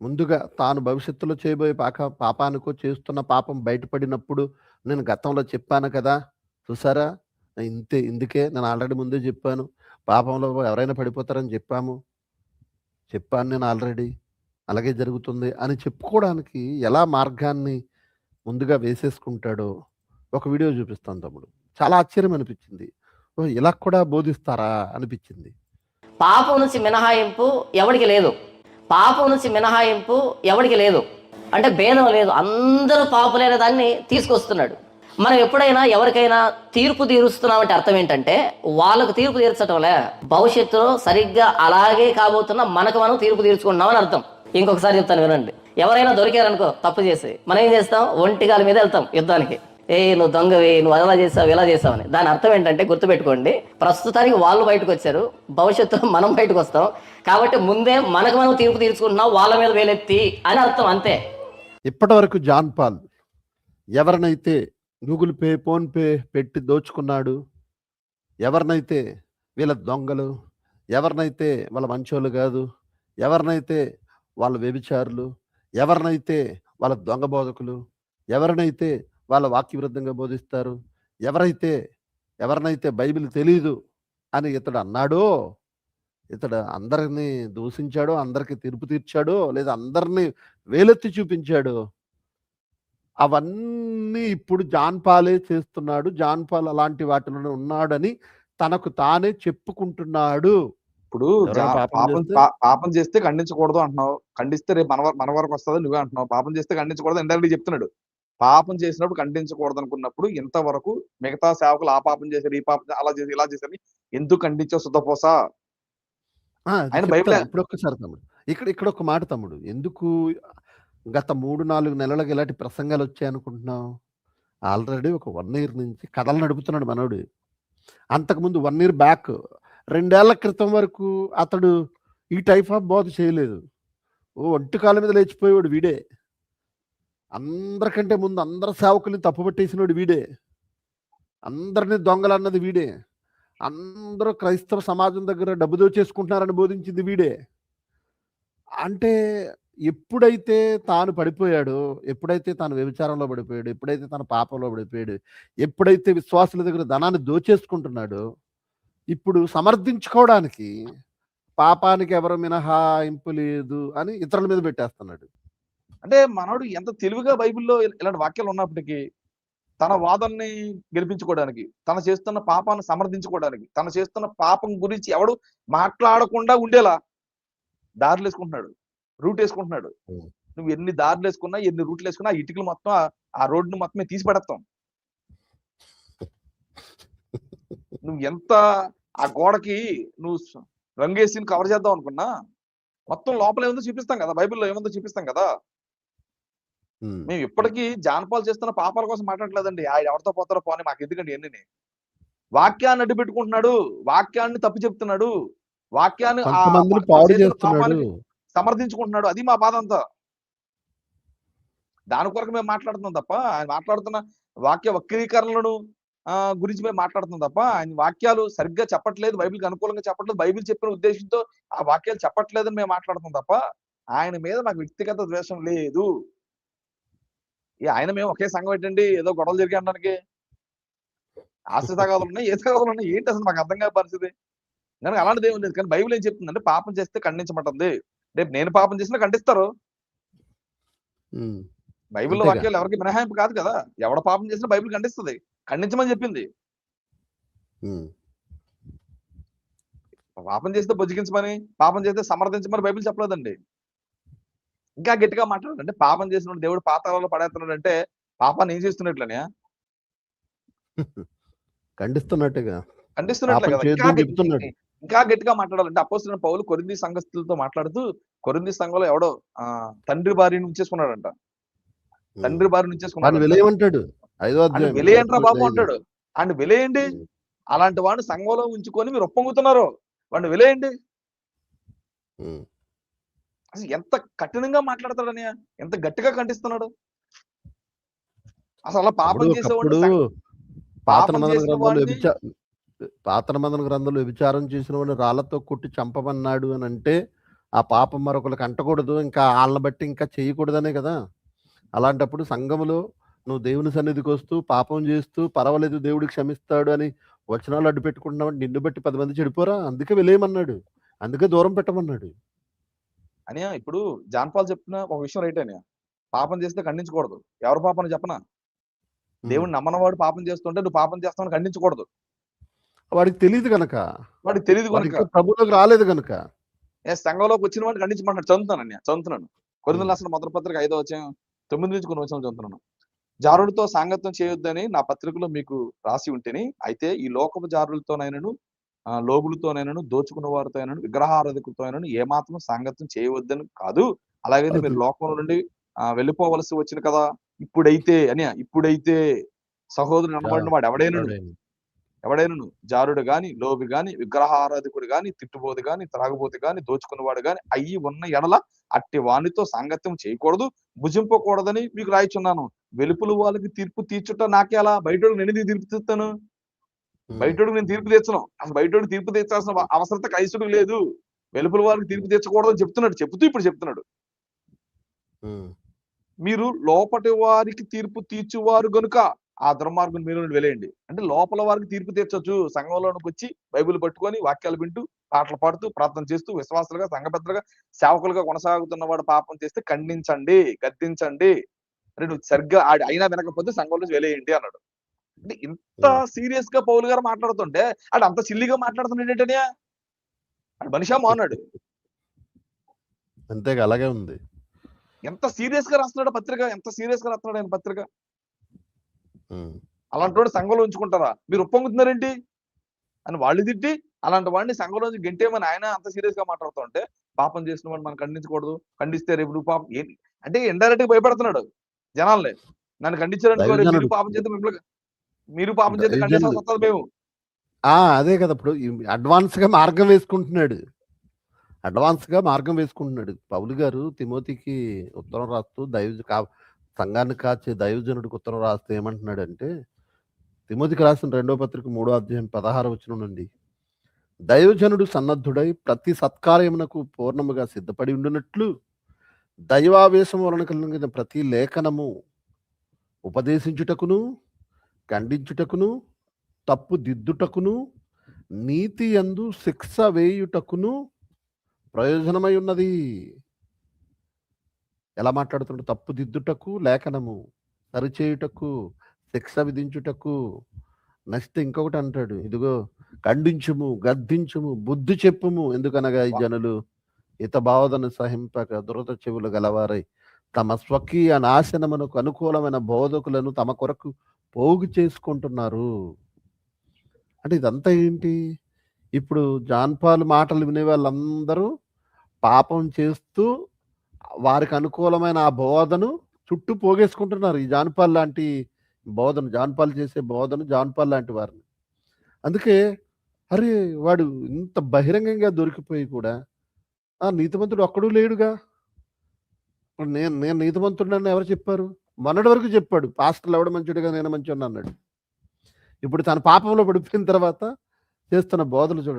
ముందుగా తాను భవిష్యత్తులో చేయబోయే పాపానికో, చేస్తున్న పాపం బయటపడినప్పుడు, నేను గతంలో చెప్పాను కదా! చూసారా? ఇందుకే నేను ఆల్రెడీ ముందే జెప్పాను. పాపంలో ఎవరైనా పడిపోతారని చెప్పాను నేను ఆల్రెడీ. అలాగే జరుగుతుంది అని చెప్పుకోవడానికి ఎలా మార్గాన్ని ముందుగా వేసేసుకుంటాడో ఒక వీడియో చూపిస్తాను తమ్ముడు. చాలా ఆశ్చర్యం అనిపించింది. ఓహ్! ఇలా కూడా బోధిస్తారా అనిపించింది. పాపం నుంచి మినహాయింపు ఎవడికి లేదు. పాపం నుంచి మినహాయింపు ఎవడికి లేదు. అంటే భేదం లేదు. అందరూ పాపులైన దాన్ని తీసుకొస్తున్నాడు. మనం ఎప్పుడైనా ఎవరికైనా తీర్పు తీరుస్తున్నామంటే అర్థం ఏంటంటే వాళ్ళకు తీర్పు తీర్చటంలే, భవిష్యత్తులో సరిగ్గా అలాగే కాబోతున్నా మనకు మనం తీర్పు తీర్చుకుంటున్నామని అర్థం. ఇంకొకసారి చెప్తాను వినండి. ఎవరైనా దొరికారనుకో తప్పు చేసి, మనం ఏం చేస్తాం? ఒంటిగాల మీద వెళ్తాం యుద్ధానికి. నువ్వు దొంగవి, నువ్వు అలా చేసావు ఇలా చేసావు అని. దాని అర్థం ఏంటంటే గుర్తుపెట్టుకోండి, ప్రస్తుతానికి వాళ్ళు బయటకు వచ్చారు, భవిష్యత్తులో మనం బయటకు వస్తాం. కాబట్టి ముందే మనకు మనం తీర్పు తీర్చుకుంటున్నాం, వాళ్ళ మీద వేలెత్తి అని అర్థం, అంతే. ఇప్పటి వరకు జాన్ పాల్ ఎవరినైతే గూగుల్ పే, ఫోన్ పే పెట్టి దోచుకున్నాడు, ఎవరినైతే వీళ్ళ దొంగలు, ఎవరినైతే వాళ్ళ మంచోళ్ళు కాదు, ఎవరినైతే వాళ్ళ వ్యభిచారులు, ఎవరినైతే వాళ్ళ దొంగ బోధకులు, ఎవరినైతే వాళ్ళ వాక్య విరుద్ధంగా బోధిస్తారు, ఎవరినైతే బైబిల్ తెలీదు అని ఇతడు అన్నాడో, ఇతడు అందరినీ దూషించాడో, అందరికి తీర్పు తీర్చాడో, లేదా అందరినీ వేలెత్తి చూపించాడో, అవన్నీ ఇప్పుడు జాన్ పాలే చేస్తున్నాడు. జాన్ పాల్ అలాంటి వాటిలోనే ఉన్నాడని తనకు తానే చెప్పుకుంటున్నాడు. ఇప్పుడు ఎవరైనా పాపం పాపం చేస్తే పాపం చేస్తే ఖండించకూడదు అంటున్నావు. ఖండిస్తే రేపు మన వరకు వస్తుంది నువ్వే అంటున్నావు. పాపం చేస్తే ఖండించకూడదు ఇండైరెక్ట్‌గా చెప్తున్నాడు. పాపం చేసినప్పుడు ఖండించకూడదు అనుకున్నప్పుడు ఇంతవరకు మిగతా సేవకులు ఆ పాపం చేశారు, ఈ పాపం అలా చేసి ఇలా చేశారని ఎందుకు ఖండించావు సుద్దపోస? అది ఆయన చెప్తా. బైబిలే ఇప్పుడొక్కసారి తమ్ముడు. ఇక్కడ ఒక మాట తమ్ముడు. ఎందుకు గత 3, 4 నెలలుగా ఇలాంటి ప్రసంగాలొచ్చాయనుకుంటున్నావు? ఆల్రెడీ ఒక 1 ఇయర్ నుంచి కథలు నడుపుతున్నాడు మనోడు. అంతకుముందు 1 ఇయర్ బ్యాక్ 2 ఏళ్ల క్రితం వరకు అతడు ఈ టైప్ ఆఫ్ బోధ చేయలేదు. ఒంటి కాళ్ళ మీద లేచిపోయేవాడు వీడే. అందరికంటే ముందు అందరు సేవకుల్ని తప్పుపట్టేసినోడు వీడే. అందరిని దొంగలన్నది వీడే. అందరూ క్రైస్తవ సమాజం దగ్గర డబ్బు దోచేసుకుంటున్నారని బోధించింది వీడే. అంటే ఎప్పుడైతే తాను పడిపోయాడో, ఎప్పుడైతే తాను వ్యభిచారంలో పడిపోయాడు, ఎప్పుడైతే తన పాపంలో పడిపోయాడు, ఎప్పుడైతే విశ్వాసుల దగ్గర ధనాన్ని దోచేసుకుంటున్నాడో, ఇప్పుడు సమర్థించుకోవడానికి పాపానికి ఎవరు మినహాయింపు లేదు అని ఇతరుల మీద పెట్టేస్తున్నాడు. అంటే మనోడు ఎంత తెలివిగా బైబిల్లో ఇలాంటి వాక్యాలు ఉన్నప్పటికీ తన వాదనని గెలిపించుకోవడానికి, తను చేస్తున్న పాపాన్ని సమర్థించుకోవడానికి, తను చేస్తున్న పాపం గురించి ఎవడు మాట్లాడకుండా ఉండేలా దారులు వేసుకుంటున్నాడు, రూట్ వేసుకుంటున్నాడు. నువ్వు ఎన్ని దారులు వేసుకున్నా, ఎన్ని రూట్లు వేసుకున్నా, ఆ ఇటుకలు మొత్తం ఆ రోడ్డును మొత్తమే తీసి పడేస్తాం. నువ్వు ఎంత ఆ గోడకి నువ్వు రంగేసి కవర్ చేద్దాం అనుకున్నా, మొత్తం లోపల ఏముందో చూపిస్తాం కదా, బైబిల్లో ఏముందో చూపిస్తాం కదా. మేము ఇప్పటికీ జానపాలు చేస్తున్న పాపాల కోసం మాట్లాడలేదండి. ఆయన ఎవరితో పోతారో పోనీ మాకు ఎందుకండి ఎన్ని. వాక్యాన్ని అడ్డు పెట్టుకుంటున్నాడు, వాక్యాన్ని తప్పు చెప్తున్నాడు, వాక్యాన్ని సమర్థించుకుంటున్నాడు. అది మా బాధ అంతా. దాని కొరకు మేము మాట్లాడుతున్నాం తప్ప, ఆయన మాట్లాడుతున్న వాక్య వక్రీకరణలను గురించి మేము మాట్లాడుతున్నాం తప్ప, ఆయన వాక్యాలు సరిగ్గా చెప్పట్లేదు, బైబిల్కి అనుకూలంగా చెప్పట్లేదు, బైబిల్ చెప్పిన ఉద్దేశంతో ఆ వాక్యాలు చెప్పట్లేదని మేము మాట్లాడుతున్నాం తప్ప ఆయన మీద మాకు వ్యక్తిగత ద్వేషం లేదు. ఆయన మేము ఒకే సంఘం ఏంటండి, ఏదో గొడవలు జరిగి అనడానికి ఆస్తి తగాదాలు ఉన్నాయి, ఏ తగాదాలు ఉన్నాయి, ఏంటి అసలు మాకు అర్థం కాని పరిస్థితి. కనుక అలాంటిది ఏమి లేదు. కానీ బైబిల్ ఏం చెప్తుందంటే పాపం చేస్తే ఖండించమంటుంది. రేపు నేను పాపం చేసినా ఖండిస్తారు. బైబిల్లో వాక్యాలు ఎవరికి మినహాయింపు కాదు కదా. ఎవడ పాపం చేసినా బైబిల్ ఖండిస్తుంది, ఖండించమని చెప్పింది. పాపం చేస్తే బుజ్జగించమని, పాపం చేస్తే సమర్థించమని బైబిల్ చెప్పలేదండి. ఇంకా గట్టిగా మాట్లాడాలంటే పాపం చేసిన దేవుడు పాతాళంలో పడేస్తున్నాడు అంటే పాపాన్ని ఏం చేస్తున్నట్లనే ఖండిస్తున్నట్టుగా ఇంకా గట్టిగా మాట్లాడాలంటే అపోస్తలుడైన పౌలు కొరింథీ సంఘస్థులతో మాట్లాడుతూ, కొరింథీ సంఘంలో ఎవడో తండ్రి భార్యను ఉంచేసుకున్నాడంట. తండ్రి భార్యను ఉంచేసుకున్నాడు. వెలేయంట్రా బాబు అంటాడు. ఆయన వెలేయండి. అలాంటి వాడిని సంఘంలో ఉంచుకొని మీరు ఒప్పొంగుతున్నారు, వాడిని వెలేయండి. అసలు ఎంత కఠినంగా మాట్లాడతాడని, ఎంత గట్టిగా ఖండిస్తున్నాడు. అసలు అలా పాపం చేసేవాడు పాత నిబంధన గ్రంథంలో వ్యభిచారం చేసిన వాడిని రాళ్లతో కొట్టి చంపమన్నాడు అని అంటే ఆ పాపం మరొకరికి అంటకూడదు, ఇంకా వాళ్ళని బట్టి ఇంకా చేయకూడదనే కదా. అలాంటప్పుడు సంఘములో నువ్వు దేవుని సన్నిధికి వస్తూ పాపం చేస్తూ పర్వాలేదు దేవుడు క్షమిస్తాడు అని వచనాలు అడ్డు పెట్టుకుంటున్నావు, నిన్ను బట్టి 10 మంది చెడిపోరా, అందుకే వెళ్ళేయమన్నాడు, అందుకే దూరం పెట్టమన్నాడు. అని ఇప్పుడు జాన్ పాల్ చెప్తున్న ఒక విషయం రైట్ అని, పాపం చేస్తే ఖండించకూడదు. ఎవరు పాపం చెప్పనా? దేవుడు నమ్మనవాడు పాపం చేస్తుంటే నువ్వు పాపం చేస్తావని ఖండించకూడదు. వాడికి తెలియదు కనుక, వాడికి తెలియదు వాడు కనుక. ఇంకా ప్రభువులోకి రాలేదు కనుక. సంఘంలోకి వచ్చిన వాడిని ఖండించమంటున్నాడు. చదువుతున్నాను కొరింథీయులకు రాసిన మొదటి పత్రిక 5వ అధ్యాయం 9 నుంచి కొన్ని వచనాలు చదువుతున్నాను. జారుడితో సాంగత్యం చేయొద్దని నా పత్రికలో మీకు రాసి ఉంటేని, అయితే ఈ లోకపు జారులతోనైనను లోబులతోనైనను దోచుకున్న వారితో అయినను విగ్రహారాధకులతో అయినను ఏమాత్రం సాంగత్యం చేయవద్దని కాదు. అలాగైతే మీరు అది. లోకంలో నుండి వెళ్ళిపోవలసి వచ్చింది కదా. ఇప్పుడైతే సహోదరుని అనబడిన వాడు ఎవడైనను జారుడు గాని, లోబి గాని, విగ్రహారాధకుడు గాని, తిట్టుబోతు గాని, త్రాగుబోతు గాని, దోచుకున్నవాడు గాని అయ్యి ఉన్న ఎడల అట్టి వానితో సాంగత్యం చేయకూడదు, భుజింపకూడదని మీకు రాయిచున్నాను. వెలుపులు వాళ్ళకి తీర్పు తీర్చుట నాకేలా? బయటోడు నేను తీర్పు తీస్తాను? బయటోడు నేను తీర్పు తీర్చను. అసలు బయటోడు తీర్పు తీర్చాల్సిన అవసరత క్రైస్తుడికి లేదు. వెలుపుల వాళ్ళకి తీర్పు తీర్చకూడదని ఇప్పుడు చెప్తున్నాడు. మీరు లోపటి వారికి తీర్పు తీర్చువారు గనుక ఆ దుర్మార్గుని మీరు వెలేయండి. అంటే లోపల వారికి తీర్పు తీర్చొచ్చు. సంఘంలోనికి వచ్చి బైబిల్ పట్టుకొని వాక్యాలు వింటూ పాటలు పాడుతూ ప్రార్థన చేస్తూ విశ్వాసులుగా సంఘ పెద్దలుగా సేవకులుగా కొనసాగుతున్న వాడు పాపం చేస్తే ఖండించండి, గద్దించండి. అరే నువ్వు సరిగ్గా అయినా వినకపోతే సంఘం నుంచి వెలేయండి అన్నాడు. అంటే ఇంత సీరియస్ గా పౌలు గారు మాట్లాడుతుంటే ఆడు అంత సిల్లిగా మాట్లాడుతున్నాడు ఏంటనే? మనిషా మాన్నాడు. అంతేగా, అలాగే ఉంది. ఎంత సీరియస్ గా రాస్తున్నాడు పత్రిక, ఎంత సీరియస్ గా రాస్తున్నాడు ఆయన పత్రిక. అలాంటి వాడు సంఘంలో ఉంచుకుంటారా? మీరు ఉప్పొంగుతున్నారేంటి అని వాళ్ళు తిట్టి, అలాంటి వాడిని సంఘంలో గెంటేమని ఆయన అంత సీరియస్ గా మాట్లాడుతూ ఉంటే, పాపం చేసిన వాడు మనం ఖండించకూడదు, ఖండిస్తే రేపు నువ్వు పాపం ఏంటి అంటే ఇండైరెక్ట్ గా భయపెడుతున్నాడు జనాల్ని. నన్ను ఖండించారనుకో మీరు పాపం చేస్తే మీరు పాపం చేస్తే ఖండిస్తాం వస్తుంది మేము. అదే కదా, ఇప్పుడు అడ్వాన్స్ గా మార్గం వేసుకుంటున్నాడు. పౌలు గారు తిమోతికి ఉత్తరం రాస్తూ సంఘాన్ని కాచే దైవజనుడికి ఉత్తరం రాస్తూ ఏమంటున్నాడంటే, తిమోతికి రాసిన 2వ పత్రిక 3వ అధ్యాయం 16వ వచనం నుండి, దైవజనుడు సన్నద్ధుడై ప్రతి సత్కార్యమునకు పూర్ణముగా సిద్ధపడి ఉండునట్లు దైవావేశం వలన కలిగిన ప్రతి లేఖనము ఉపదేశించుటకును, ఖండించుటకును, తప్పు దిద్దుటకును, నీతి యందు శిక్ష వేయుటకును ప్రయోజనమై ఉన్నది. ఎలా మాట్లాడుతుంటే, తప్పు దిద్దుటకు లేఖనము, సరిచేయుటకు, శిక్ష విధించుటకు. నెక్స్ట్ ఇంకొకటి అంటాడు, ఇదిగో ఖండించుము, గద్దించుము, బుద్ధి చెప్పుము. ఎందుకనగా ఈ జనులు హితబోధను సహింపక దురద చెవులు గలవారై తమ స్వకీయ నాశనమునకు అనుకూలమైన బోధకులను తమ కొరకు పోగు చేసుకుంటున్నారు. అంటే ఇదంతా ఏంటి? ఇప్పుడు జాన్ పాల్ మాటలు వినే వాళ్ళందరూ పాపం చేస్తూ వారికి అనుకూలమైన ఆ బోధను చుట్టూ పోగేసుకుంటున్నారు. ఈ జాన్పాల్ లాంటి బోధను, జాన్పాల్ చేసే బోధను, జాన్పాల్ లాంటి వారిని. అందుకే అరే వాడు ఇంత బహిరంగంగా దొరికిపోయి కూడా నీతిమంతుడు ఒక్కడూ లేడుగా. నేను నీతిమంతుడని ఎవరు చెప్పారు? మొన్నటి వరకు చెప్పాడు, పాస్టర్లు ఎవడ మంచిడుగా నేను మంచి అన్నాడు. ఇప్పుడు తన పాపంలో పడిపోయిన తర్వాత చేస్తున్న బోధలు చూడండి.